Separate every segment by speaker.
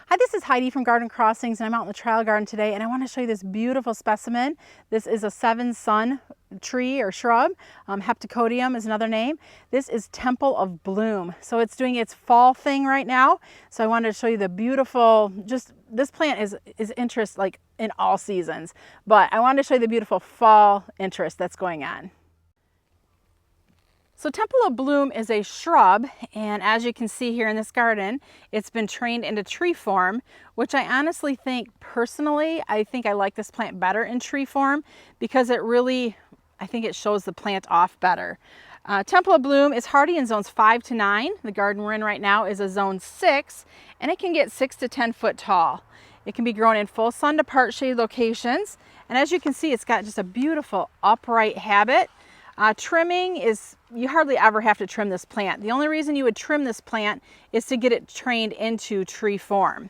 Speaker 1: Hi, this is Heidi from Garden Crossings, and I'm out in the trial garden today, and I want to show you this beautiful specimen. This is a seven sun tree or shrub. Heptacodium is another name. This is Temple of Bloom. So it's doing its fall thing right now. So I wanted to show you the beautiful, this plant is interest like in all seasons, but I wanted to show you the beautiful fall interest that's going on. So Temple of Bloom is a shrub, and as you can see here in this garden, it's been trained into tree form, which I honestly think, personally, I think I like this plant better in tree form because it really, I think it shows the plant off better. Temple of Bloom is hardy in zones 5 to 9. The garden we're in right now is a zone 6, and it can get 6 to 10 foot tall. It can be grown in full sun to part shade locations, and as you can see, it's got just a beautiful upright habit. Trimming is, you hardly ever have to trim this plant. The only reason you would trim this plant is to get it trained into tree form.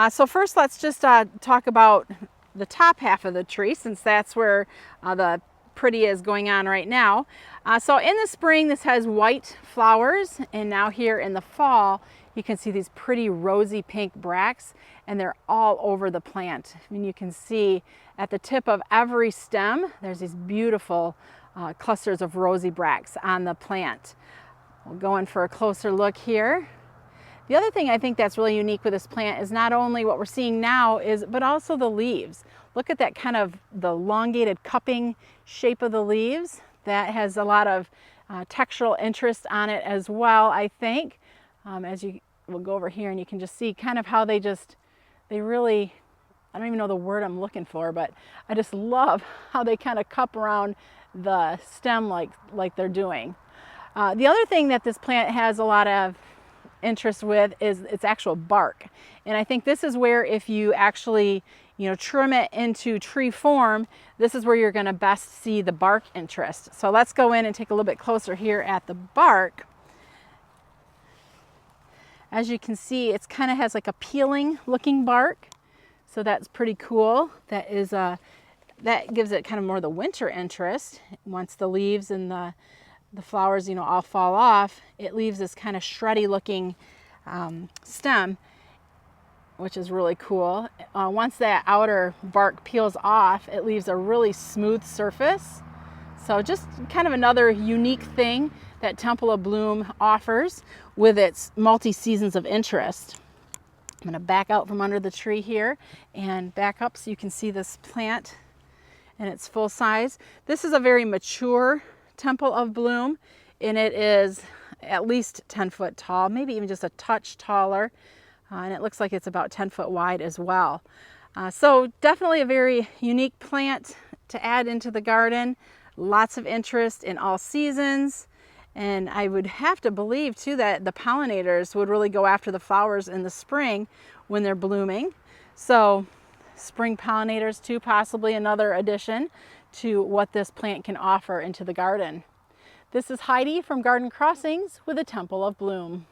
Speaker 1: So first let's just talk about the top half of the tree, since that's where the pretty is going on right now. So in the spring this has white flowers, and now here in the fall you can see these pretty rosy pink bracts, and they're all over the plant. I mean, you can see at the tip of every stem there's these beautiful clusters of rosy bracts on the plant. We'll go in for a closer look here. The other thing I think that's really unique with this plant is not only what we're seeing now, but also the leaves. Look at that kind of the elongated cupping shape of the leaves. That has a lot of textural interest on it as well, I think. We'll go over here and you can just see kind of how they really, I don't even know the word I'm looking for, but I just love how they kind of cup around the stem like they're doing. The other thing that this plant has a lot of interest with is its actual bark. And I think this is where, if you actually, trim it into tree form, this is where you're going to best see the bark interest. So let's go in and take a little bit closer here at the bark. As you can see, it's kind of has like a peeling looking bark. So that's pretty cool. That gives it kind of more the winter interest. Once the leaves and the flowers, all fall off, it leaves this kind of shreddy looking stem, which is really cool. Once that outer bark peels off, it leaves a really smooth surface. So just kind of another unique thing that Temple of Bloom offers with its multi-seasons of interest. I'm going to back out from under the tree here and back up so you can see this plant in its full size. This is a very mature Temple of Bloom, and it is at least 10 foot tall, maybe even just a touch taller, and it looks like it's about 10 foot wide as well. So definitely a very unique plant to add into the garden. Lots of interest in all seasons, and I would have to believe too that the pollinators would really go after the flowers in the spring when they're blooming. So spring pollinators too, possibly another addition to what this plant can offer into the garden. This is Heidi from Garden Crossings with the Temple of Bloom.